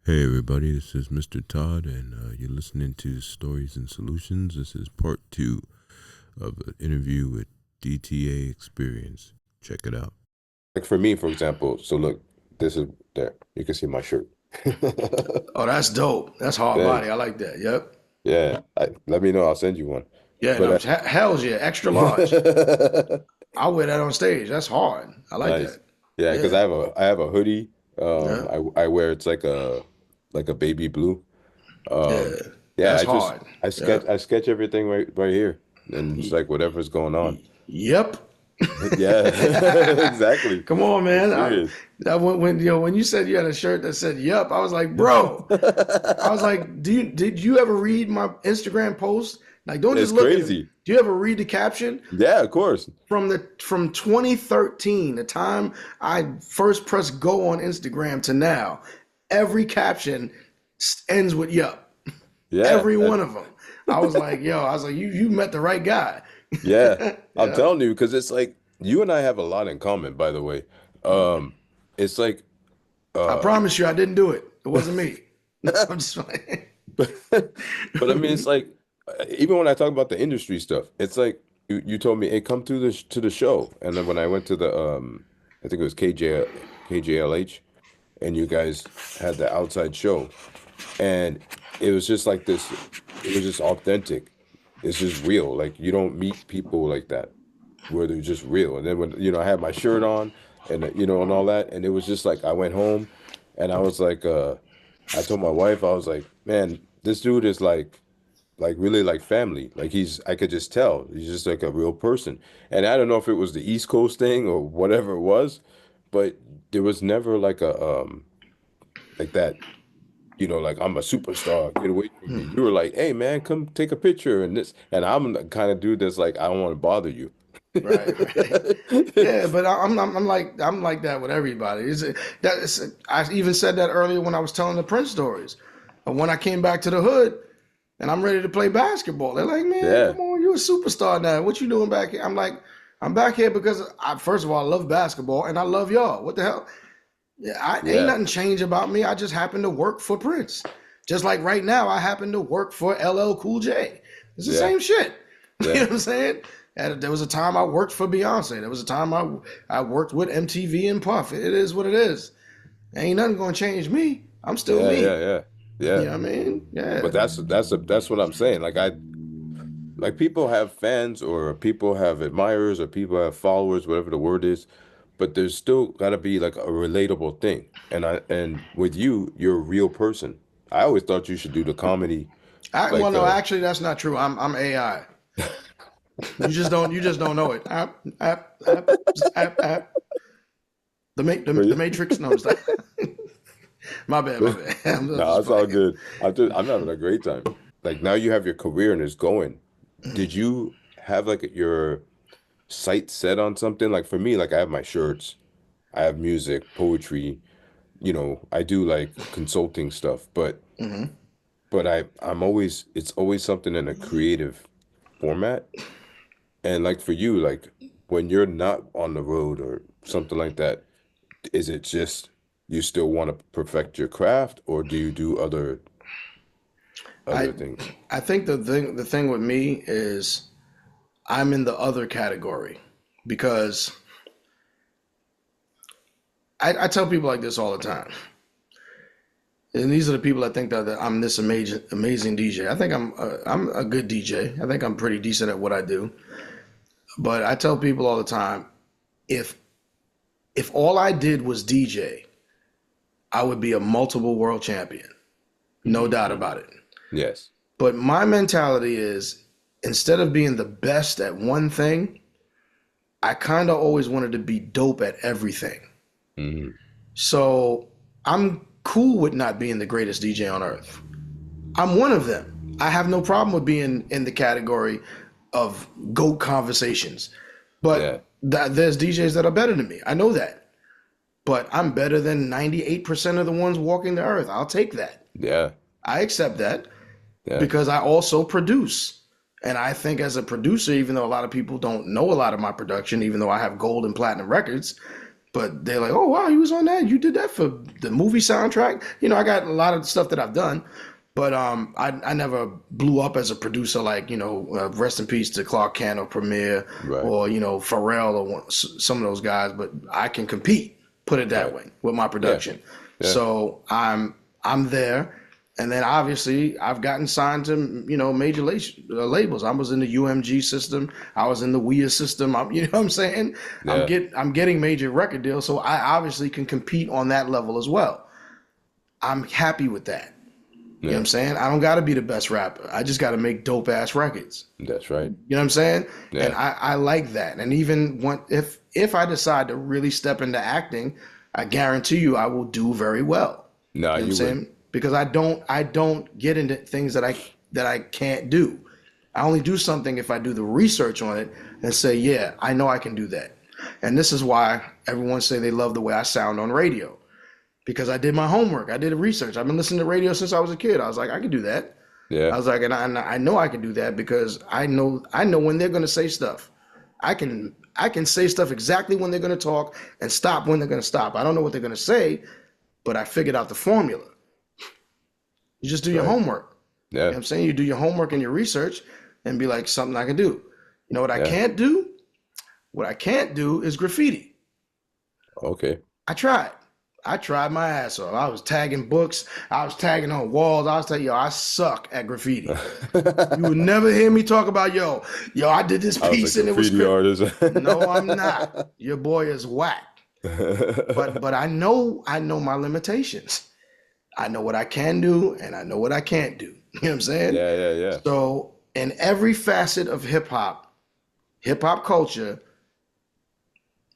Hey everybody, this is Mr. Todd, and you're listening to Stories and Solutions. This is part two of an interview with D.T.A. Experience. Check it out. Like for me, for example, so look, this is there. You can see my shirt. Oh, that's dope. That's hard Yeah, body. I like that. Yep. yeah. Let me know. I'll send you one. Yeah, But no, hell's yeah, extra large. I wear that on stage. That's hard. I like nice. that. Yeah, because Yeah. I have a hoodie. Yeah. I wear it's like a baby blue. Yeah. Um, yeah, That's hard. Yep. I sketch everything right here, and it's Y- like whatever's going on. Yep. Yeah, exactly. Come on, I'm man. serious. When you said you had a shirt that said "Yup," I was like, bro. I was like, did you ever read my Instagram post? Like, don't It's just look at it. crazy. Do you ever read the caption? Yeah, of course. From 2013, the time I first pressed go on Instagram to now, every caption ends with "yup." Yeah, Every one of them. I was like, you met the right guy. yeah, I'm Yeah. telling you, because it's like you and I have a lot in common, by the way. It's like, I uh, promise you, I didn't do it. It wasn't me. No, I'm just like, but I mean, it's like, even when I talk about the industry stuff, it's like you told me, hey, come to the show, and then when I went to the I think it was KJLH, and you guys had the outside show, and it was just like this, it was just authentic. It's just real. Like you don't meet people like that where they're just real. And then when I had my shirt on and and all that, and it was just like I went home and I was like I told my wife, I was like, man, this dude is like really like family. Like I could just tell he's just like a real person. And I don't know if it was the East Coast thing or whatever it was, but there was never like a like that, like I'm a superstar, get away from me. You were like, hey man, come take a picture and this, and I'm the kind of dude that's like, I don't want to bother you. right, right. Yeah, but I'm like that with everybody. I even said that earlier when I was telling the Prince stories. But when I came back to the hood and I'm ready to play basketball, they're like, "Man, Yeah, come on, you're a superstar now. What you doing back here?" I'm like, "I'm back here because first of all, I love basketball and I love y'all. What the hell? Yeah, ain't yeah, nothing changed about me. I just happen to work for Prince. Just like right now, I happen to work for LL Cool J. It's the yeah, same shit. You know yeah, what I'm saying? And there was a time I worked for Beyonce. There was a time I worked with MTV and Puff. It is what it is. Ain't nothing gonna change me. I'm still yeah, me. yeah, yeah, yeah. You know what I mean? But Yeah. that's what I'm saying. Like people have fans or people have admirers or people have followers, whatever the word is, but there's still gotta be like a relatable thing. And with you, you're a real person. I always thought you should do the comedy, Well, like no, actually, that's not true. I'm AI. You just don't know it. App. The Matrix. No, it's not. My bad. My bad. I'm No, just it's all playing. good. I'm having a great time. Like now you have your career and it's going. Did you have like your sight set on something? Like for me, like I have my shirts, I have music, poetry, I do like consulting stuff, Hmm. but I'm always it's always something in a creative format. And like for you, like when you're not on the road or something like that, is it just you still want to perfect your craft or do you do other I things? I think the thing with me is I'm in the other category because I tell people like this all the time. And these are the people that think that I'm this amazing DJ. I think I'm a good DJ. I think I'm pretty decent at what I do. But I tell people all the time, if if all I did was DJ, I would be a multiple world champion. No doubt Mhm. about it. Yes. But my mentality is instead of being the best at one thing, I kind of always wanted to be dope at everything. Hmm. So I'm cool with not being the greatest DJ on earth. I'm one of them. I have no problem with being in the category of GOAT conversations. Yeah. But there's DJs that are better than me. I know that. But I'm better than 98% of the ones walking the earth. I'll take that. Yeah. I accept that Yeah. because I also produce. And I think as a producer, even though a lot of people don't know a lot of my production, even though I have gold and platinum records, But they're like, oh wow, he was on that. You did that for the movie soundtrack. You know, I got a lot of stuff that I've done, but I never blew up as a producer. Like, you know, rest in peace to Clark Kent or Premier Right. or, you know, Pharrell or some of those guys. But I can compete, put it that way, with my production. Yeah. So I'm there. And then obviously I've gotten signed to, you know, major labels. I was in the UMG system. I was in the WEA system. You know what I'm saying? Yeah. I'm getting major record deals. So I obviously can compete on that level as well. I'm happy with that. You know what I'm saying? I don't got to be the best rapper. I just got to make dope ass records. That's right. You know what I'm saying? Yeah. And I like that. And even if I decide to really step into acting, I guarantee you I will do very well. No, You know what I'm you saying? would. Because I don't get into things that I can't do. I only do something if I do the research on it and say, yeah, I know I can do that. And this is why everyone say they love the way I sound on radio. Because I did my homework. I did the research. I've been listening to radio since I was a kid. I was like, I can do that. Yeah. I was like, and I know I can do that because I know when they're gonna say stuff. I can say stuff exactly when they're gonna talk and stop when they're gonna stop. I don't know what they're gonna say, but I figured out the formula. You just do your homework. Yeah. You know what I'm saying? You do your homework and your research and be like, something I can do. You know what I can't do? What I can't do is graffiti. Okay. I tried my ass off. I was tagging books. I was tagging on walls. I was telling I suck at graffiti. You would never hear me talk about, yo, I did this piece and it was graffiti artist. No, I'm not. Your boy is whack. But I know my limitations. I know what I can do and I know what I can't do. You know what I'm saying? Yeah. So in every facet of hip hop culture,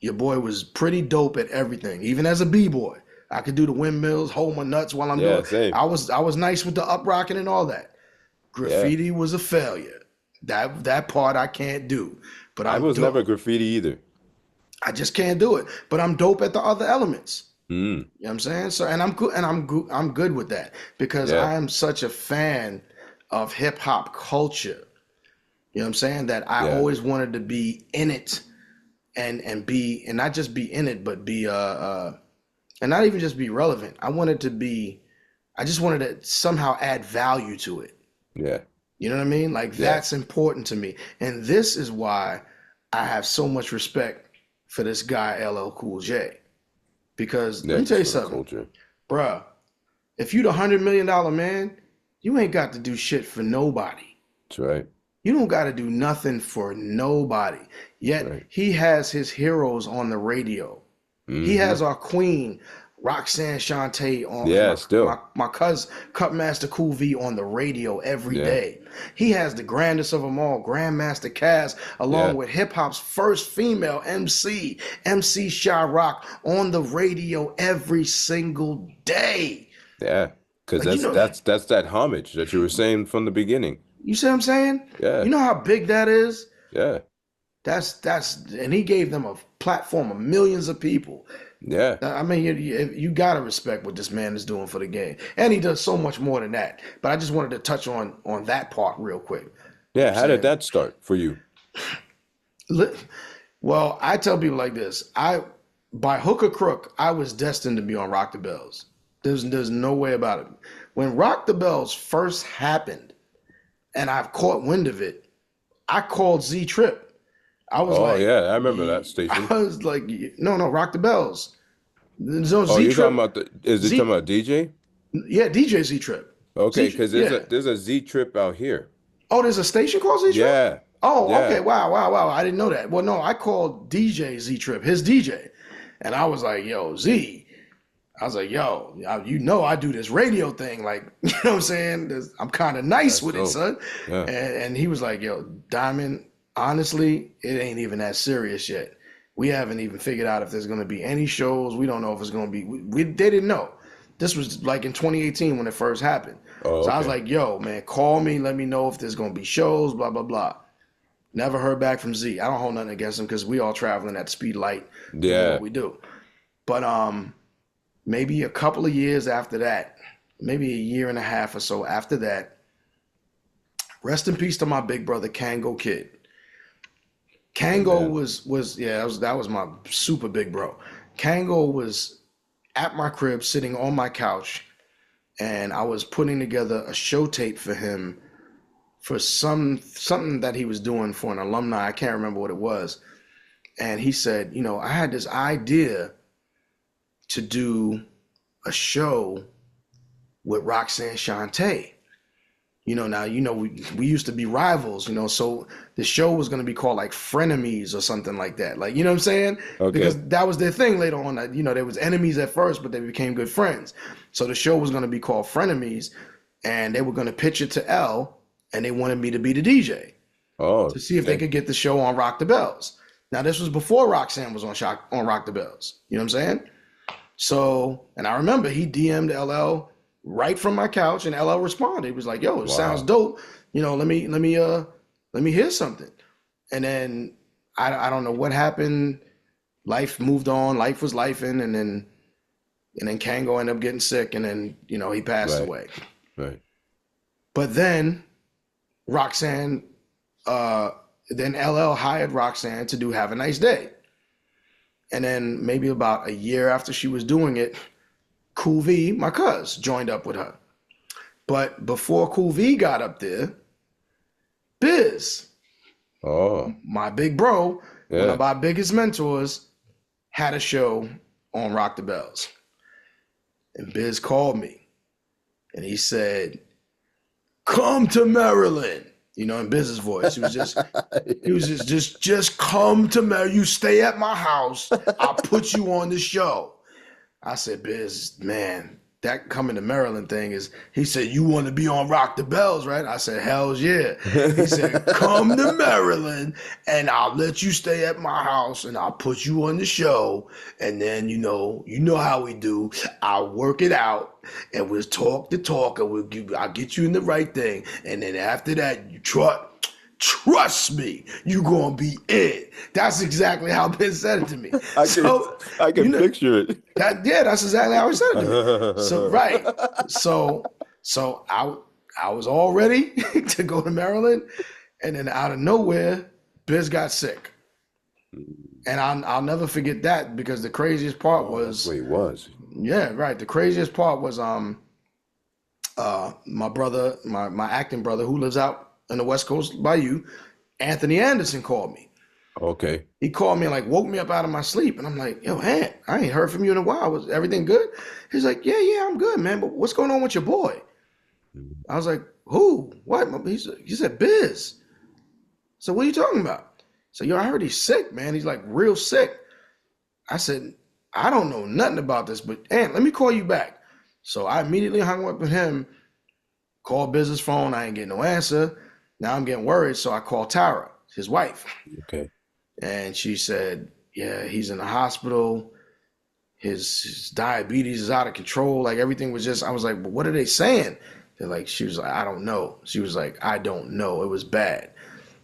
your boy was pretty dope at everything. Even as a b-boy, I could do the windmills, hold my nuts while I'm doing. Same. I was nice with the up rocking and all that. Graffiti was a failure. That part I can't do. But I was never graffiti either. I just can't do it. But I'm dope at the other elements. Mm. You know what I'm saying? So and I'm good with that because I am such a fan of hip hop culture. You know what I'm saying? That I always wanted to be in it. And not just be in it, but be and not even just be relevant. I just wanted to somehow add value to it. Yeah. You know what I mean? Like that's important to me. And this is why I have so much respect for this guy LL Cool J. Because let me tell you something, bruh, if you the $100 million man, you ain't got to do shit for nobody. That's right. You don't got to do nothing for nobody. Yet he has his heroes on the radio. Mm-hmm. He has our queen, Roxanne Shante, on my cousin, Cutmaster Cool V on the radio every day. He has the grandest of them all, Grandmaster Caz, along with hip hop's first female MC, MC Shy-Rock, on the radio every single day. Yeah, because that's that homage that you were saying from the beginning. You see what I'm saying? Yeah. You know how big that is? Yeah. That's and he gave them a platform of millions of people. Yeah. I mean, you gotta respect what this man is doing for the game, and he does so much more than that. But I just wanted to touch on that part real quick. Yeah. How did that start for you? Well, I tell people like this: by hook or crook, I was destined to be on Rock the Bells. There's no way about it. When Rock the Bells first happened, and I've caught wind of it, I called Z Trip. I was like, yeah, I remember that station. I was like, no, Rock the Bells. There's no you're talking about is he talking about DJ? Yeah, DJ Z Trip. Okay, because there's a Z Trip out here. Oh, there's a station called Z Trip? Yeah. Oh, okay. Wow. I didn't know that. Well, no, I called DJ Z Trip, his DJ. And I was like, yo, Z. I was like, yo, I do this radio thing. Like, you know what I'm saying? I'm kind of nice with it, son. Yeah. And he was like, yo, Diamond, honestly, it ain't even that serious yet. We haven't even figured out if there's going to be any shows. We don't know if it's going to be. They didn't know. This was like in 2018 when it first happened. So I was like, yo, man, call me. Let me know if there's going to be shows, blah, blah, blah. Never heard back from Z. I don't hold nothing against him because we all traveling at the speed of light. Yeah. What we do. But maybe a couple of years after that, maybe a year and a half or so after that, rest in peace to my big brother, Kango Kid. Kango was that was my super big bro. Kango was at my crib sitting on my couch, and I was putting together a show tape for him for something that he was doing for an alumni. I can't remember what it was. And he said, I had this idea to do a show with Roxanne Shante. Now, we used to be rivals, so the show was going to be called like Frenemies or something like that. Like, you know what I'm saying? Okay. Because that was their thing later on. There was enemies at first, but they became good friends. So the show was going to be called Frenemies, and they were going to pitch it to L, and they wanted me to be the DJ to see if they could get the show on Rock the Bells. Now, this was before Roxanne was on Rock the Bells. You know what I'm saying? So, and I remember he DM'd LL right from my couch, and LL responded. He was like, "Yo, it sounds dope. Let me hear something." And then I don't know what happened. Life moved on. Life was lifing, and then Kango ended up getting sick, and then he passed away. Right. But then Roxanne, then LL hired Roxanne to do Have a Nice Day, and then maybe about a year after she was doing it, Cool V, my cuz, joined up with her. But before Cool V got up there, Biz, my big bro, one of our biggest mentors, had a show on Rock the Bells. And Biz called me and he said, "Come to Maryland." In Biz's voice. He was just come to Maryland. You stay at my house. I'll put you on the show. I said, "Biz, man, that coming to Maryland thing is," he said, "You want to be on Rock the Bells, right?" I said, "Hells yeah." He said, "Come to Maryland and I'll let you stay at my house and I'll put you on the show. And then, you know how we do. I'll work it out and we'll talk the talk and I'll get you in the right thing. And then after that, you trust me, you gonna be in." That's exactly how Ben said it to me. I can picture it. That's exactly how he said it to me. So right. So I was all ready to go to Maryland, and then out of nowhere, Biz got sick. And I'll never forget that, because the craziest part was Wait, was? Yeah, right. The craziest part was my brother, my acting brother who lives out in the West Coast by you, Anthony Anderson, called me. Okay. He called me and woke me up out of my sleep. And I'm like, "Yo, Ant, I ain't heard from you in a while. Was everything good?" He's like, yeah, I'm good, man. But what's going on with your boy? I was like, "Who? What?" He said, "Biz." So what are you talking about? So, "Yo, I heard he's sick, man. He's real sick." I said, "I don't know nothing about this, but Ant, let me call you back." So I immediately hung up with him, called Biz's phone. I ain't getting no answer. Now I'm getting worried. So I called Tara, his wife. Okay. And she said, "Yeah, he's in the hospital. His diabetes is out of control." Everything was just, I was like, "But what are they saying?" She was like, "I don't know." She was like, "I don't know. It was bad."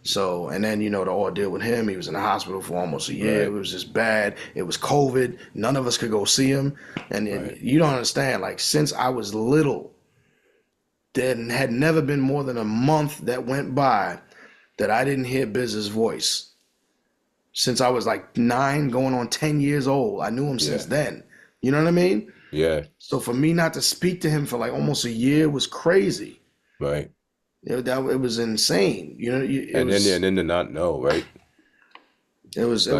So, and then, the ordeal with him, he was in the hospital for almost a year. Right. It was just bad. It was COVID. None of us could go see him. And you don't understand, since I was little, there had never been more than a month that went by that I didn't hear Biz's voice. Since I was 9, going on 10 years old. I knew him since then. You know what I mean? Yeah. So for me not to speak to him for almost a year was crazy. Right. It was insane. And then to not know, right? It was bad.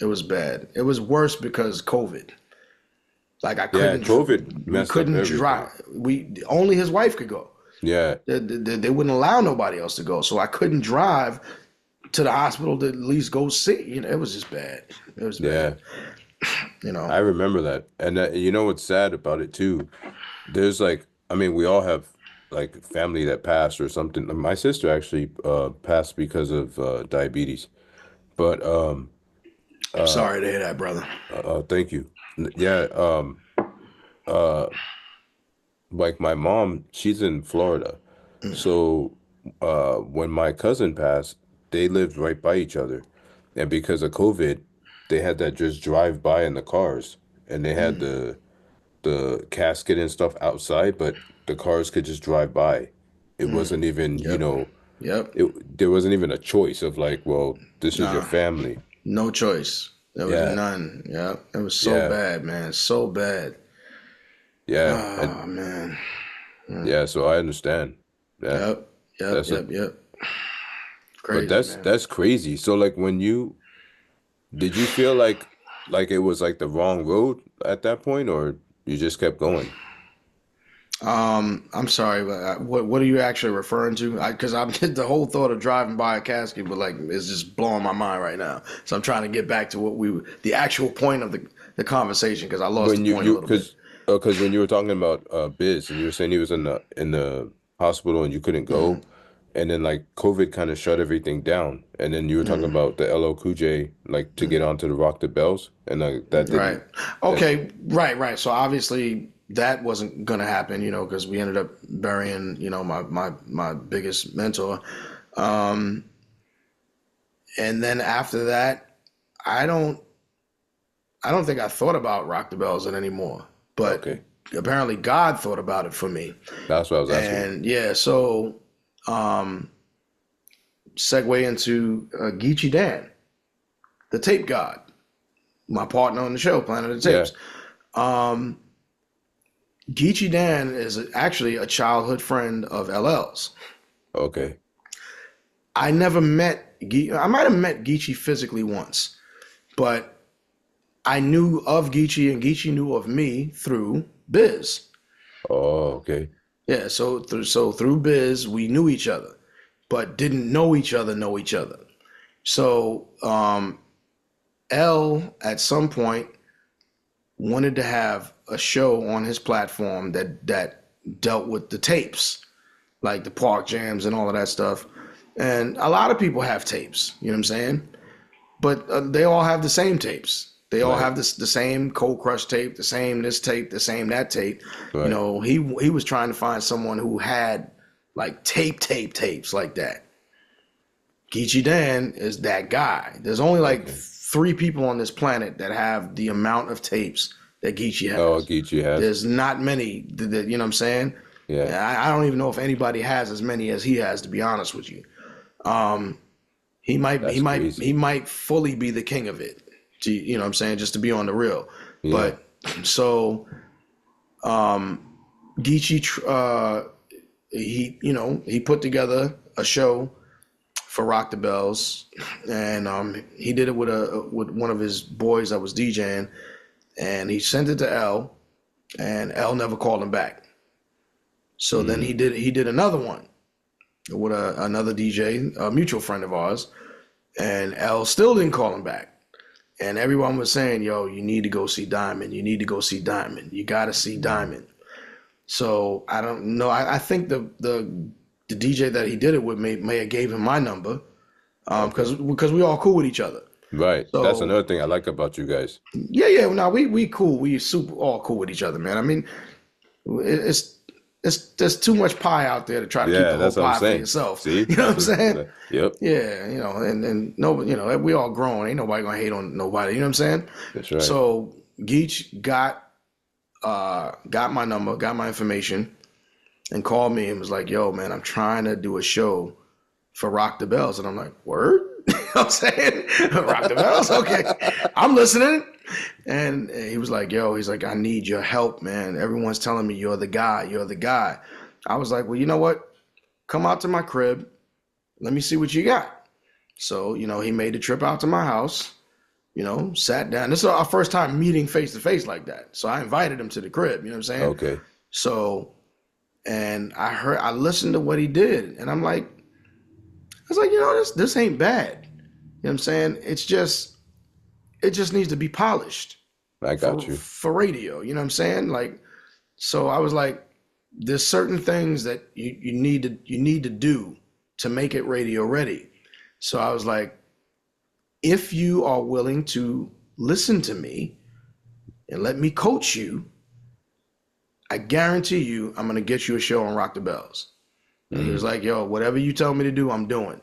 It was bad. It was worse because COVID. I couldn't. COVID we couldn't drive. Only his wife could go. Yeah. They wouldn't allow nobody else to go, so I couldn't drive to the hospital to at least go see. It was just bad. It was bad. I remember that, and what's sad about it too? There's we all have family that passed or something. My sister actually passed because of diabetes, but I'm sorry to hear that, brother. Thank you. Yeah. My mom, she's in Florida, so when my cousin passed, they lived right by each other, and because of COVID, they had that just drive by in the cars, and they had the casket and stuff outside, but the cars could just drive by. It wasn't even, Yep. there wasn't even a choice of well, this is your family. No choice. There was Yeah, none. Yeah, it was so yeah, bad, man. So bad. yeah, and Oh man. yeah. So I understand. Yeah, Yep. Yep. that's a. Yep. Yep. But Crazy, man. that's crazy. So like when you did you feel like it was like the wrong road at that point, or you just kept going? I'm sorry, but what are you actually referring to? Because I'm the whole thought of driving by a casket, but like it's just blowing my mind right now. So I'm trying to get back to the actual point of the conversation because I lost the When point a you little bit. because when you were talking about Biz and you were saying he was in the hospital and you couldn't Hmm. go, and then like COVID kind of shut everything down, and then you were talking Hmm. about the LL Cool J like to get onto the Rock the Bells, and like that Right. didn't that Okay. Right. Right. So obviously that wasn't gonna happen, because we ended up burying, my biggest mentor. Um, and then after that, I don't I don't think I thought about Rock the Bells anymore, but okay. apparently God thought about it for me. That's what I was asking you. And yeah, so um, segue into Geechee Dan, the tape god, my partner on the show, Planet of the Yeah. Tapes. Um, Geechee Dan is actually a childhood friend of LL's. Okay. I never met I might have met Geechee physically once, but I knew of Geechee and Geechee knew of me through Biz. Oh, okay. Yeah, so through Biz, we knew each other, but didn't know each other. So L at some point wanted to have a show on his platform that dealt with the tapes, like the park jams and all of that stuff. And a lot of people have tapes, you know what I'm saying? But they all have the same tapes. They all Right. have the same Cold Crush tape, the same this tape, the same that tape. Right. He was trying to find someone who had like tapes like that. Geechee Dan is that guy. There's only like Okay. 3 people on this planet that have the amount of tapes that Geechee Oh, has. Geechee has. There's not many that, you know what I'm saying? Yeah. I don't even know if anybody has as many as he has, to be honest with you. Um, he might he That's might he crazy. might fully be the king of it. You know what I'm saying? Just to be on the real. Yeah. But so Geechee he put together a show for Rock the Bells, and he did it with one of his boys that was DJing, and he sent it to L, and L never called him back. So then Mm. he did another one with another DJ, a mutual friend of ours, and L still didn't call him back. And everyone was saying, "Yo, you need to go see Diamond. You need to go see Diamond. You got to see Diamond." So I don't know. I think the DJ that he did it with may have gave him my number, Okay. because we all cool with each other. Right. That's So another thing I like about you guys. yeah. Now we cool. We super all cool with each other, man. I mean, it's there's too much pie out there to try to keep Yeah, the whole that's what I'm pie for saying. yourself. See? You know what That's I'm what saying? yep. Yeah, and nobody, we all grown. Ain't nobody gonna hate on nobody. You know what I'm saying? That's right. So Geach got my number, got my information, and called me and was like, "Yo, man, I'm trying to do a show for Rock the Bells," and I'm like, "Word." You know what I'm saying? Rock the Bells? Okay. I'm listening. And he was like, he's like, "I need your help, man. Everyone's telling me you're the guy. You're the guy." I was like, "Well, you know what? Come out to my crib. Let me see what you got." So, he made the trip out to my house, sat down. This is our first time meeting face to face like that. So I invited him to the crib, you know what I'm saying? Okay. So, and I listened to what he did, and I was like, this ain't bad. You know what I'm saying? It just needs to be polished I got for you. for radio. You know what I'm saying? Like, so I was like, there's certain things that you need to do to make it radio ready. So I was like, if you are willing to listen to me and let me coach you, I guarantee you I'm gonna get you a show on Rock the Bells. And he was Mm. like, "Yo, whatever you tell me to do, I'm doing."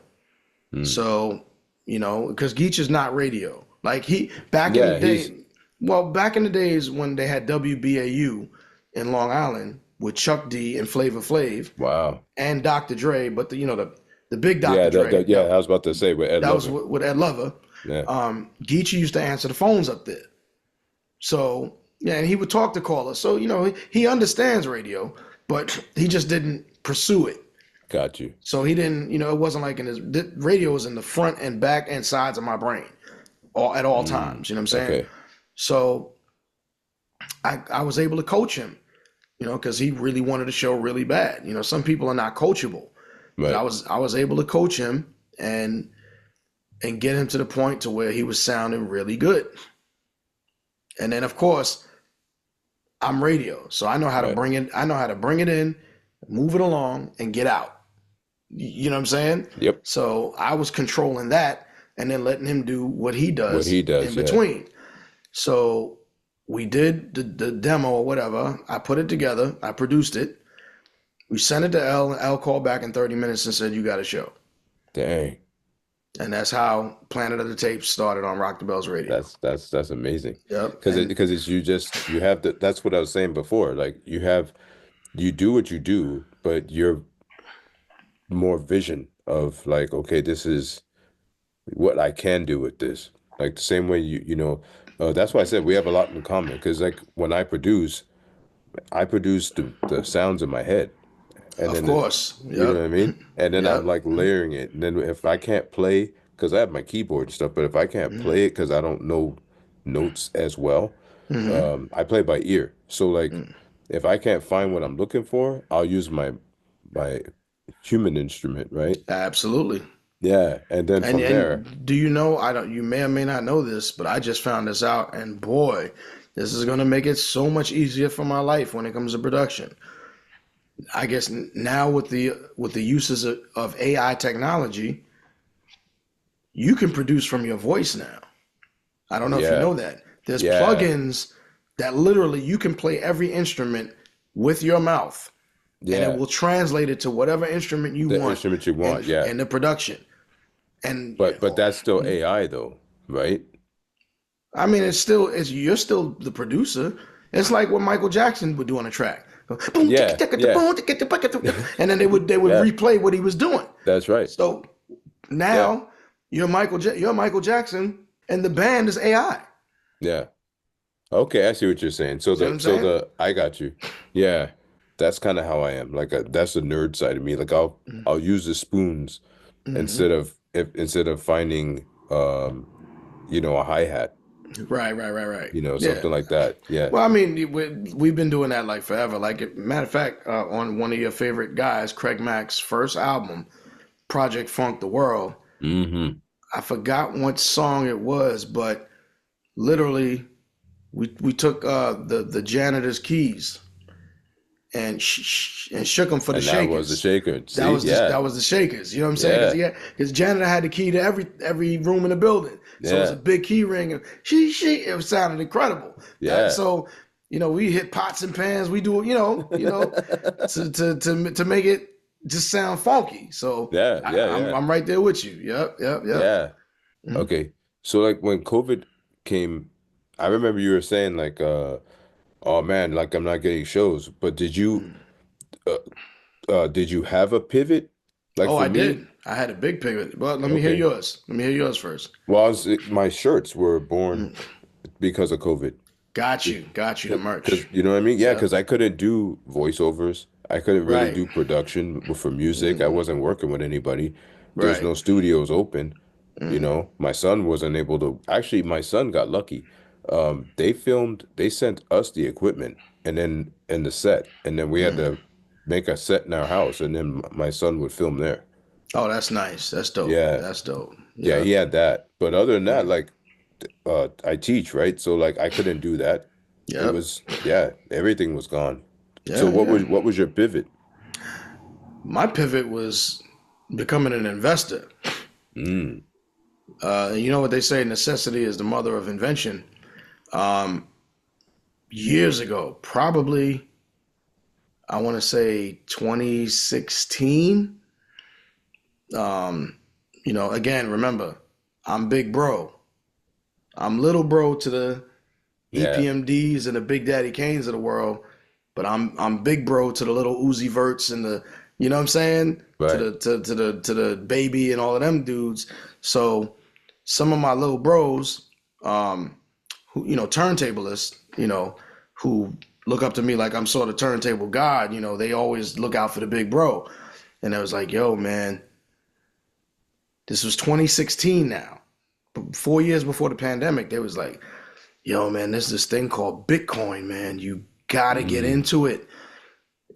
Mm. So, because Geach is not radio. Like back in the Yeah, he's day, well, back in the days when they had WBAU in Long Island with Chuck D and Flavor Flav wow. and Dr. Dre, but the big Dr. Yeah, Dre, yeah, I was about to say with Ed that was Lover. with Ed Lover. Yeah. Geechee used to answer the phones up there. So yeah, and he would talk to callers. So he understands radio, but he just didn't pursue it. Got you. So he didn't, it wasn't like radio was in the front and back and sides of my brain at all times. You know what I'm saying? Okay. So I was able to coach him, because he really wanted the show really bad. Some people are not coachable. Right. But I was able to coach him and get him to the point to where he was sounding really good. And then of course, I'm radio, so I know how to bring it. I know how to bring it in, move it along, and get out. You know what I'm saying? Yep. So I was controlling that, and then letting him do what he does. In between. So we did the demo or whatever. I put it together. I produced it. We sent it to L, and L called back in 30 minutes and said, "You got a show." Dang. And that's how Planet of the Tapes started on Rock the Bells Radio. That's amazing. Yep. Because it's you have that's what I was saying before. Like you do what you do, but you're more vision of like, okay, this is what I can do with this. Like the same way that's why I said we have a lot in common. Because like when I produce the sounds in my head. And of then course. You know what I mean? And then Yep. I'm like layering it. And then if I can't play, because I have my keyboard and stuff, but if I can't play it because I don't know notes as well, I play by ear. So like if I can't find what I'm looking for, I'll use my human instrument, right? Absolutely. Yeah. And then from there. Do you know, you may or may not know this, but I just found this out, and boy, this is going to make it so much easier for my life when it comes to production. I guess now with the uses of AI technology, you can produce from your voice now. I don't know if you know that. There's plugins that literally you can play every instrument with your mouth. Yeah. And it will translate it to whatever instrument you want. The instrument you want, in the production. But that's still AI though, right? I mean, you're still the producer. It's like what Michael Jackson would do on a track. Yeah. And then they would replay what he was doing. That's right. So now you're Michael Jackson, and the band is AI. Yeah. Okay, I see what you're saying. I got you. Yeah, that's kind of how I am. Like that's the nerd side of me. Like I'll use the spoons instead of finding a hi-hat. Right. Something like that. Yeah. Well, I mean, we've been doing that like forever. Like, matter of fact, on one of your favorite guys, Craig Mack's first album, Project Funk the World. Mm-hmm. I forgot what song it was, but literally, we took the janitor's keys and shook them for the Shakers. That was the Shakers. That was the Shakers. You know what I'm saying? Because janitor had the key to every room in the building. So it was a big key ring, and it sounded incredible. Yeah. So we hit pots and pans. We do to make it just sound funky. So I'm right there with you. Yep. Yeah. Mm-hmm. Okay. So like when COVID came, I remember you were saying like, oh man, like I'm not getting shows. But did you have a pivot? Like I did. I had a big pivot. Well, let me hear yours. Let me hear yours first. Well, my shirts were born because of COVID. Got you. The merch. You know what I mean? Yeah, because I couldn't do voiceovers. I couldn't really do production for music. I wasn't working with anybody. There's no studios open. My son wasn't able to. Actually, my son got lucky. They sent us the equipment and the set, and then we had to make a set in our house, and then my son would film there. Oh, that's nice. That's dope. Yeah. That's dope. Yeah, he had that. But other than that, like, I teach, right? So like I couldn't do that. Yeah. It was everything was gone. Yeah, so what was your pivot? My pivot was becoming an investor. You know what they say, necessity is the mother of invention. Years ago, probably I want to say 2016. Again, remember, I'm big bro. I'm little bro to the EPMDs and the Big Daddy Kanes of the world, but I'm big bro to the little Uzi Verts and the, you know what I'm saying? Right. To the Baby and all of them dudes. So some of my little bros, who, turntablists, who look up to me like I'm sort of turntable god, they always look out for the big bro. And I was like, yo, man, this was 2016 now. 4 years before the pandemic, they was like, yo, man, there's this thing called Bitcoin, man. You got to get into it.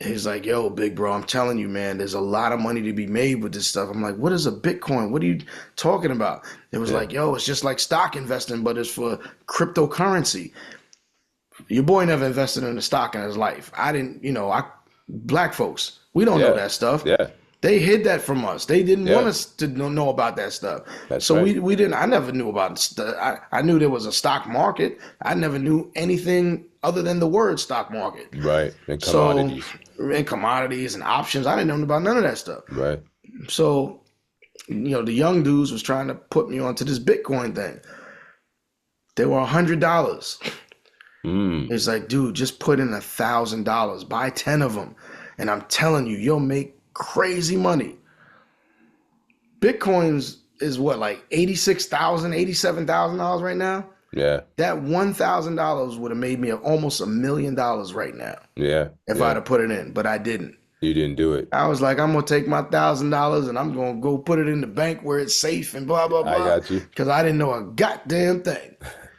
And he's like, yo, big bro, I'm telling you, man, there's a lot of money to be made with this stuff. I'm like, what is a Bitcoin? What are you talking about? It was like, yo, it's just like stock investing, but it's for cryptocurrency. Your boy never invested in a stock in his life. I didn't, black folks, we don't know that stuff. Yeah. They hid that from us. They didn't Yeah. want us to know about that stuff. That's So right. we didn't. I never knew about. I knew there was a stock market. I never knew anything other than the word stock market. Right. And commodities. And commodities and options. I didn't know about none of that stuff. Right. So, the young dudes was trying to put me onto this Bitcoin thing. They were $100. It's like, dude, just put in $1,000, buy 10 of them, and I'm telling you, you'll make crazy money. Bitcoins is what, like $86,000, $87,000 right now? Yeah. That $1,000 would have made me almost $1 million right now. Yeah. If I'd have put it in, but I didn't. You didn't do it. I was like, I'm gonna take my $1,000 and I'm gonna go put it in the bank where it's safe and blah blah blah. I got you. Because I didn't know a goddamn thing.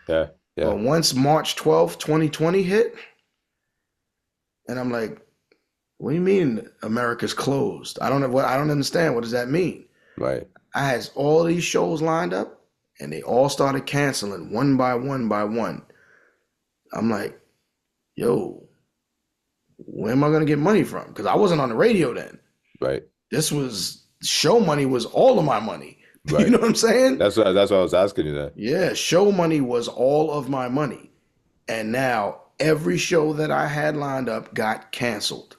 Yeah. Yeah. But once March 12th, 2020 hit, and I'm like, what do you mean America's closed? I don't understand. What does that mean? Right. I had all these shows lined up and they all started canceling one by one by one. I'm like, yo, where am I gonna get money from? Because I wasn't on the radio then. Right. This was show money was all of my money. Right. You know what I'm saying? That's why I was asking you that. Yeah, show money was all of my money. And now every show that I had lined up got canceled.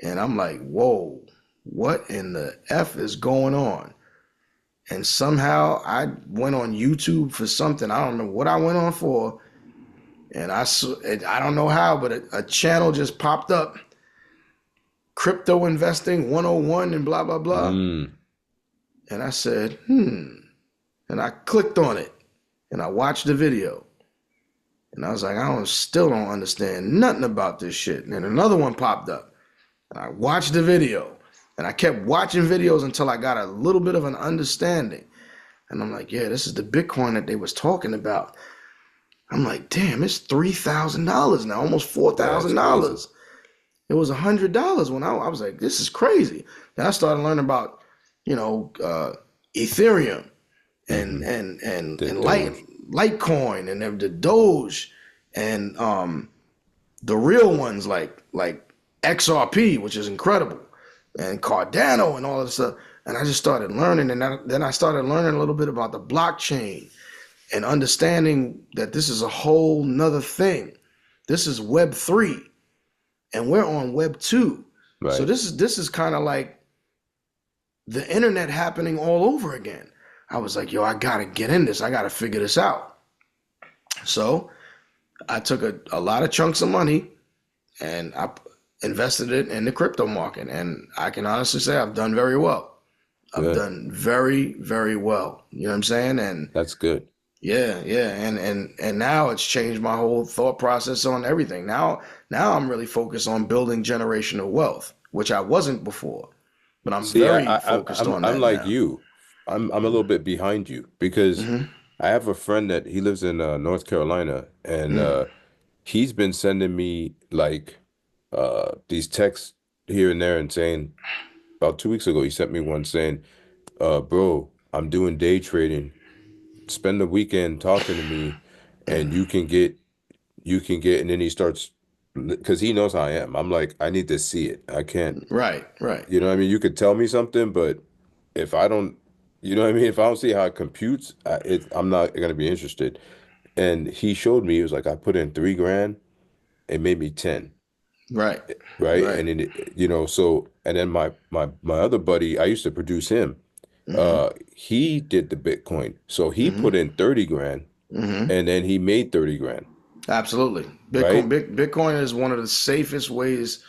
And I'm like, whoa, what in the F is going on? And somehow I went on YouTube for something. I don't know what I went on for. And I don't know how, but a channel just popped up. Crypto investing 101 and blah, blah, blah. And I said, And I clicked on it and I watched the video. And I was like, still don't understand nothing about this shit. And then another one popped up and I watched the video and I kept watching videos until I got a little bit of an understanding. And I'm like, yeah, this is the Bitcoin that they was talking about. I'm like, damn, it's $3,000 now, almost $4,000. It was $100 when I was like, this is crazy. Then I started learning about, Ethereum and Litecoin and the Doge and the real ones like XRP, which is incredible, and Cardano and all of this stuff. And I just started learning, and then I started learning a little bit about the blockchain and understanding that this is a whole nother thing. This is Web 3, and we're on Web 2. Right. So this is kind of like the internet happening all over again. I was like, yo, I gotta get in this. I gotta figure this out. So I took a lot of chunks of money and I invested it in the crypto market. And I can honestly say I've done very well. I've done very, very well. You know what I'm saying? And that's good. Yeah. And now it's changed my whole thought process on everything. Now I'm really focused on building generational wealth, which I wasn't before. But I'm very focused on that. I'm like now. you. I'm a little bit behind you because I have a friend that he lives in North Carolina, and he's been sending me like these texts here and there and saying, about 2 weeks ago, he sent me one saying, bro, I'm doing day trading. Spend the weekend talking to me and you can get, and then he starts, because he knows how I am. I'm like, I need to see it. I can't. Right. You know what I mean? You could tell me something, but if I don't, you know what I mean? If I don't see how it computes, I'm not going to be interested. And he showed me, he was like, I put in $3,000, it made me 10. Right. And then, so, and then my other buddy, I used to produce him. He did the Bitcoin. So he put in $30,000 and then he made $30,000. Absolutely. Bitcoin is one of the safest ways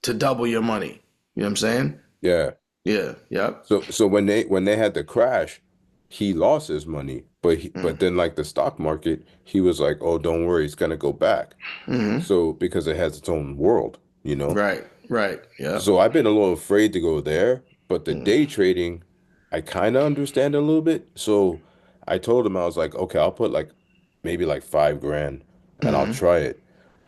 to double your money. You know what I'm saying? Yeah. Yeah. Yep. So when they had the crash, he lost his money, Mm. but then like the stock market, he was like, "Oh, don't worry, it's gonna go back." Hmm. So because it has its own world, you know. Right. Right. Yep. So I've been a little afraid to go there, but the Mm. day trading, I kind of understand a little bit. So I told him I was like, okay, I'll put like maybe like 5 grand and I'll Hmm. try it.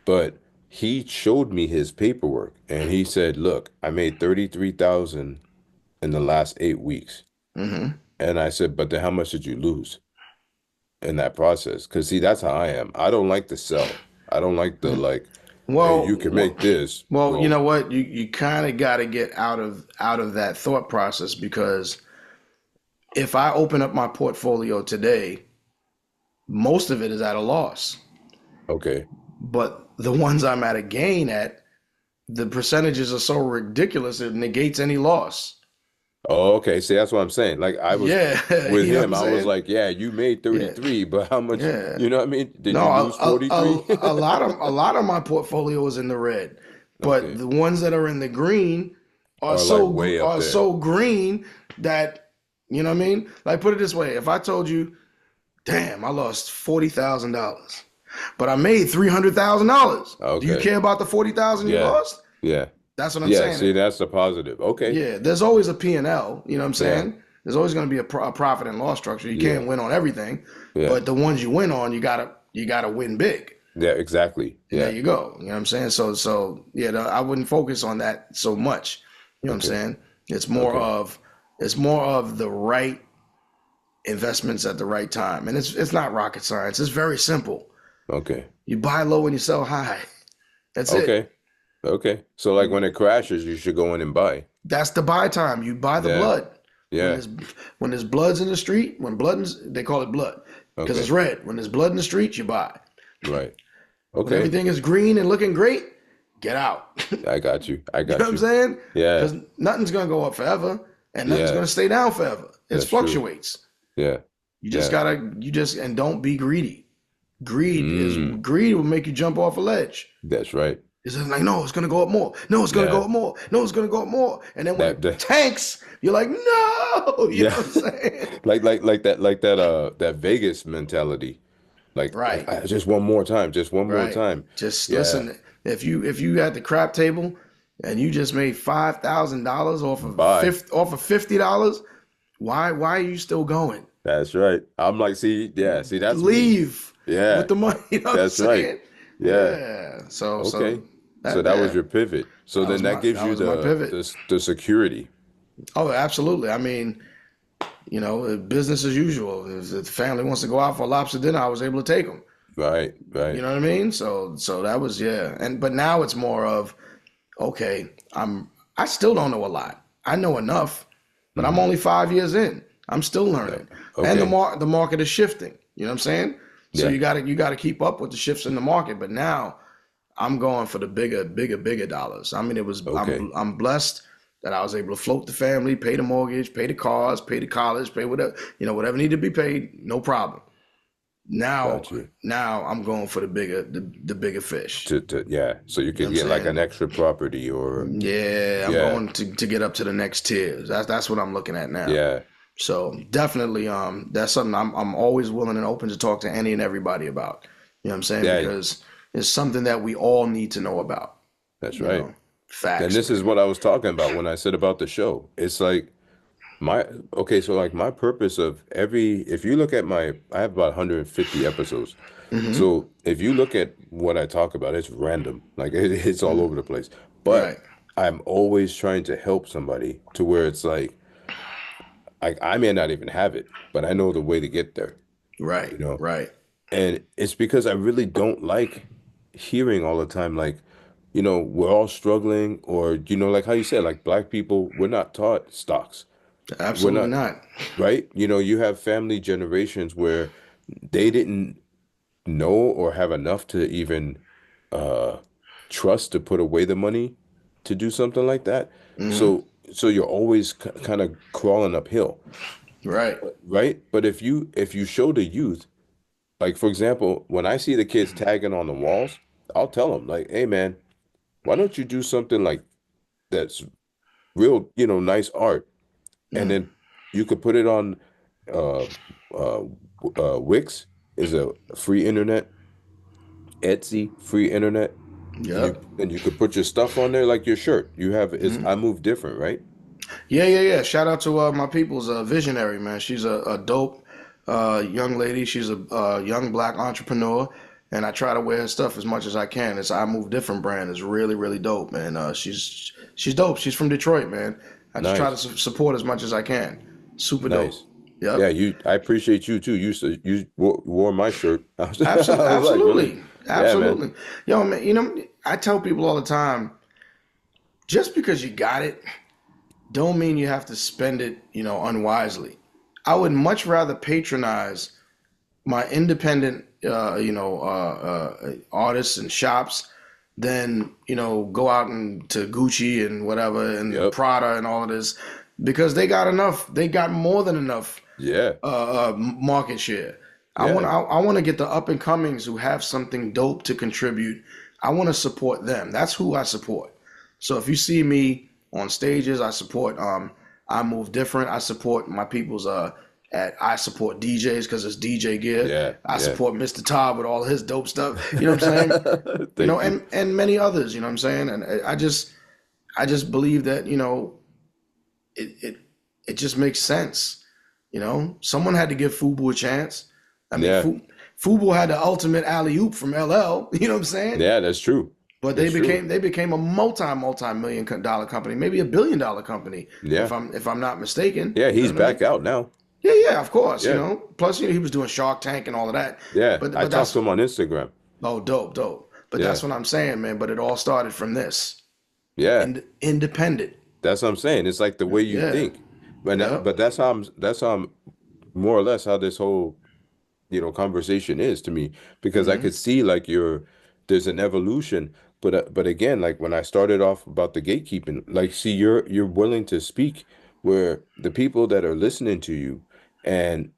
But he showed me his paperwork and he said, look, I made 33,000 in the last 8 weeks. Hmm. And I said, but then how much did you lose in that process? Because see, that's how I am. I don't like to sell. I don't like the like, hey, you Well, can make this. well, you Well, know what? You kind of got to get out of that thought process, because if I open up my portfolio today, most of it is at a loss. okay. But the ones I'm at a gain at, the percentages are so ridiculous it negates any loss. Oh, okay. See, that's what I'm saying. Like I was Yeah, with you know what him, I'm I was saying? like, yeah, you made Yeah, 33, but how much, yeah. you know what I mean? Did No, you lose 43? a lot of my portfolio is in the red, but Okay. the ones that are in the green Or like way up are there. so green that, you know what I mean. Like, put it this way: if I told you, "Damn, I lost $40,000, but I made $300,000," do you Okay. care about the 40,000 you Yeah. lost? Yeah. That's what I'm Yeah. saying. See, that's the positive. Okay. Yeah, there's always a P&L, you know what I'm Yeah. saying? There's always going to be a profit and loss structure. You Yeah. can't win on everything, Yeah. but the ones you win on, you gotta win big. Yeah. Exactly. And there Yeah. you go. You know what I'm saying? So yeah, I wouldn't focus on that so much. You know what I'm Okay. saying? It's more Okay. of it's more of the right investments at the right time. And it's not rocket science. It's very simple. Okay. You buy low and you sell high. That's it. Okay. Okay. So like when it crashes, you should go in and buy. That's the buy time. You buy the Yeah. blood. When Yeah. there's when there's bloods in the street, when they call it blood because it's Okay. red. When there's blood in the street, you buy. Right. When Okay. everything is green and looking great, get out. I got you. I You know what got I'm you. saying? Yeah. Because nothing's gonna go up forever, and nothing's Yeah. gonna stay down forever. It That's true. fluctuates. Yeah. You just Yeah. gotta, and don't be greedy. Mm. Greed will make you jump off a ledge. That's right. It's just like, no, it's gonna go up more. No, it's gonna go Yeah. up more. No, it's gonna go up more. And then when That, it that tanks, you're like, no, you know yeah. what I'm saying? Like that Vegas mentality. Like Right, just one more time, just one more right. time. Just Yeah. listen. If you at the crap table and you just made $5,000 Bye. off of $50, why are you still going? That's right. I'm like, see, yeah, see, that's me. Leave with Yeah. the money. You know what I'm That's right. saying? Yeah. Yeah. So Okay. So that that was yeah, your pivot. So then that gives that you was my pivot. the security. Oh, absolutely. I mean, business as usual. If the family wants to go out for a lobster dinner, I was able to take them. Right. You Right. know what I mean? So that was, yeah. But now it's more of, okay, I still don't know a lot. I know enough, but I'm Hmm. only 5 years in. I'm still Yeah. learning, and Okay. the market is shifting. You know what I'm saying? So Yeah. you gotta keep up with the shifts in the market. But now I'm going for the bigger dollars. I mean, Okay. I'm blessed that I was able to float the family, pay the mortgage, pay the cars, pay the college, pay whatever, whatever needed to be paid, no problem. Now Got you. now I'm going for the bigger fish. To yeah. So you You know what could I'm get like an saying? extra property or Yeah, I'm yeah. going to get up to the next tiers. That's what I'm looking at now. Yeah. So definitely, that's something I'm always willing and open to talk to any and everybody about. You know what I'm saying? Yeah. Because it's something that we all need to know about. That's You right. know, And facts, this is man. what I was talking about when I said about the show. It's like my okay, so like my purpose of if you look at I have about 150 episodes. Hmm. So if you look at what I talk about, it's random. Like it's all over the place. Right, But I'm always trying to help somebody to where it's like I may not even have it, but I know the way to get there, right, you know? right. And it's because I really don't like hearing all the time, like, we're all struggling, or, like how you said, like black people, we're not taught stocks. We're Absolutely not, not. right? You have family generations where they didn't know or have enough to even uh trust to put away the money to do something like that. Hmm. So you're always kind of crawling uphill, Right. right? But if you show the youth, like for example, when I see the kids tagging on the walls, I'll tell them like, "Hey man, why don't you do something like that's real, nice art, and Mm. then you could put it on uh, uh, Wix is a free internet. Etsy, free internet. Yep. And you could put your stuff on there like your shirt. You have is I move different, right? Yeah. Shout out to my people's visionary, man. She's a dope young lady. She's a young black entrepreneur, and I try to wear her stuff as much as I can. It's I Move Different brand. It's really really dope, man. She's dope. She's from Detroit, man. I just try to Nice, support as much as I can. Super dope. nice. Yeah, Yep. I appreciate you too. You wore my shirt. Absolutely. I was like, really? Absolutely. Yeah, man. Absolutely. Yo, man. I tell people all the time, just because you got it don't mean you have to spend it, unwisely. I would much rather patronize my independent, artists and shops than, go out and to Gucci and whatever and Yep. Prada and all of this because they got enough. They got more than enough Yeah. market share. Yeah. I want to get the up and comings who have something dope to contribute. I want to support them. That's who I support. So if you see me on stages, I support I Move Different. I support my people's I support DJs because it's DJ gear. Yeah. I Yeah. support Mr. Todd with all his dope stuff. You know what I'm saying? Thank you. And many others, you know what I'm saying? And I just believe that, it just makes sense. Someone had to give Fubu a chance. I mean, Yeah. Fubu had the ultimate alley oop from LL. You know what I'm saying? Yeah, that's true. But That's true. they became a multi-million dollar company, maybe $1 billion company, Yeah. if I'm not mistaken. Yeah, You know he's what I back mean? out now. Yeah, of course. Yeah. Plus he was doing Shark Tank and all of that. Yeah. But I but talked that's to him on Instagram. dope. But Yeah. that's what I'm saying, man. But it all started from this Yeah. independent. That's what I'm saying. It's like the way you Yeah. think. But Yep. that's how I'm more or less how this whole, conversation is to me because I Hmm. could see like there's an evolution. But again, like when I started off about the gatekeeping, like see you're willing to speak where the people that are listening to you and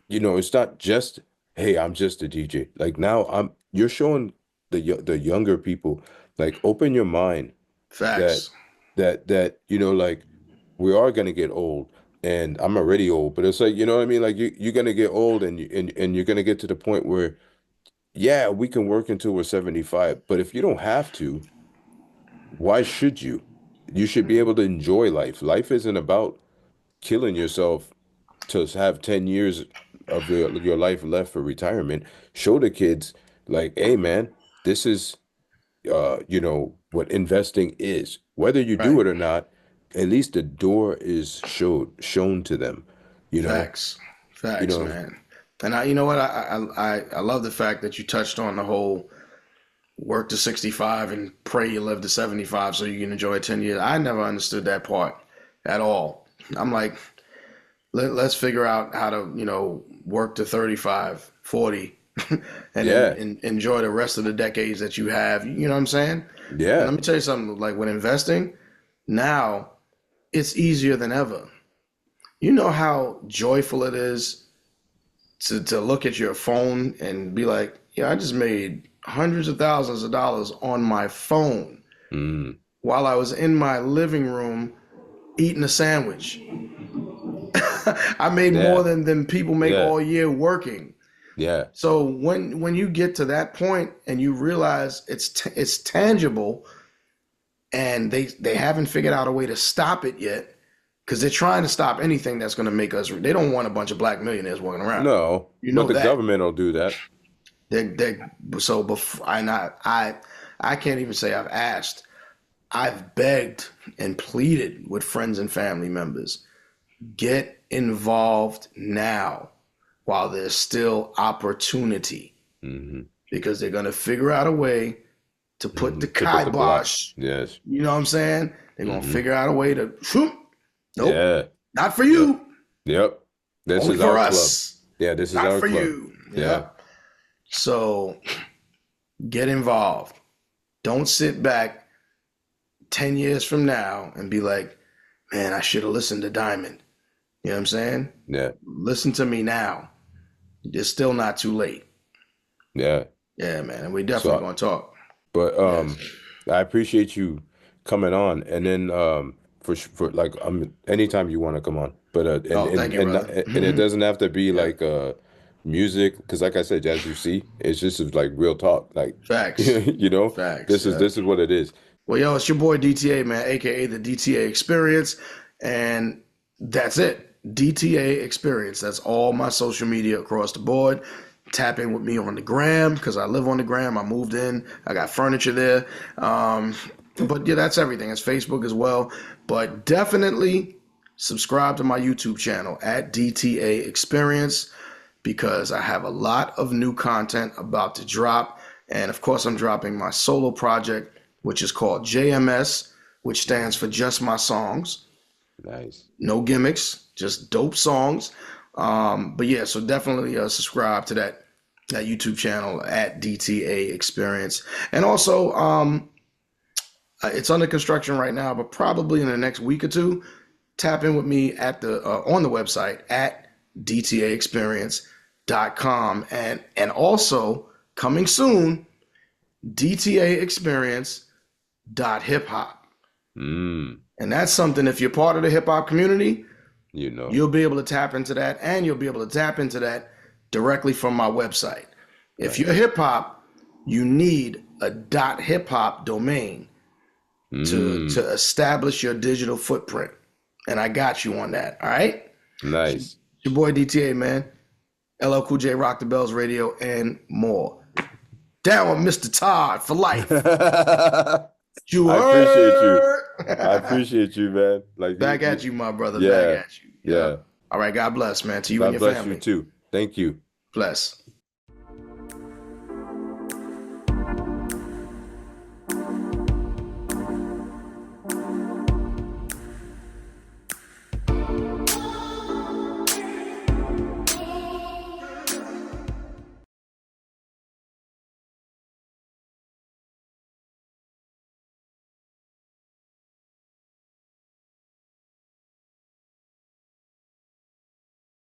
it's not just, hey, I'm just a DJ. Like now you're showing the younger people, like open your mind that Facts. like we are gonna get old, and I'm already old, but it's like, you know what I mean? Like you're gonna get old and you're gonna get to the point where, yeah, we can work until we're 75, but if you don't have to, why should you? You should be able to enjoy life. Life isn't about killing yourself to have 10 years of your life left for retirement. Show the kids like, hey man, this is what investing is. Whether you do Right. it or not, at least the door is shown to them. You know, Facts. you Facts, know, man. And you know what? I love the fact that you touched on the whole work to 65 and pray you live to 75 so you can enjoy 10 years. I never understood that part at all. I'm like, let's figure out how to, work to 35, 40, and then yeah, enjoy the rest of the decades that you have. You know what I'm saying? And yeah, let me tell you something, like when investing, now it's easier than ever. You know how joyful it is to look at your phone and be like, yeah, I just made hundreds of thousands of dollars on my phone mm, while I was in my living room eating a sandwich. I made more yeah, than people make yeah, all year working. yeah, So when you get to that point and you realize it's tangible and they haven't figured out a way to stop it yet because they're trying to stop anything that's going to make us. They don't want a bunch of black millionaires walking around. no, You but know the that. government will do that. They so before I can't even say I've asked. I've begged and pleaded with friends and family members. Get involved now while there's still opportunity Hmm. because they're going to figure out a way to put the To put the block. kibosh. Yes. You know what I'm saying? They're going to Hmm. figure out a way to, whoop, nope, Yeah. not for Yep. you, Yep. This only is for our club. us, Yeah, this is not our for club. you. Yeah. Yeah. So get involved. Don't sit back 10 years from now and be like, man, I should have listened to Diamond. You know what I'm saying? Yeah. Listen to me now. It's still not too late. Yeah. Yeah, man. And we definitely So, going to talk. but Yes. I appreciate you coming on. And then for like anytime you want to come on. But Oh, thank you, brother. and it doesn't have to be like music, because like I said, as you see, it's just like real talk. Like Facts. you know, Facts. Yeah. this is what it is. Well, yo, it's your boy D.T.A, man, aka the D.T.A Experience, and that's it. D.T.A Experience. That's all my social media across the board. Tap in with me on the gram because I live on the gram. I moved in. I got furniture there. But yeah, that's everything. It's Facebook as well. But definitely subscribe to my YouTube channel at D.T.A Experience because I have a lot of new content about to drop. And of course, I'm dropping my solo project, which is called JMS, which stands for Just My Songs. Nice. No gimmicks, just dope songs. But yeah, so definitely subscribe to that YouTube channel at D.T.A Experience. And also, it's under construction right now, but probably in the next week or two, tap in with me at the on the website at dtaexperience.com and also coming soon, dtaexperience.hiphop. Mm, And that's something, if you're part of the hip hop community, you know. you'll be able to tap into that, and you'll be able to tap into that directly from my website. If you're hip hop, you need a .hip hop domain to establish your digital footprint. And I got you on that. All right? Nice. Your boy D.T.A, man. LL Cool J, Rock the Bells Radio, and more. Down with Mr. Todd for life. You I appreciate you. heard? I appreciate you, man. Like Back at you, my brother. Yeah. Back at you. Yeah. All right. God bless, man. To you and God your bless family. you too. Thank you. Bless.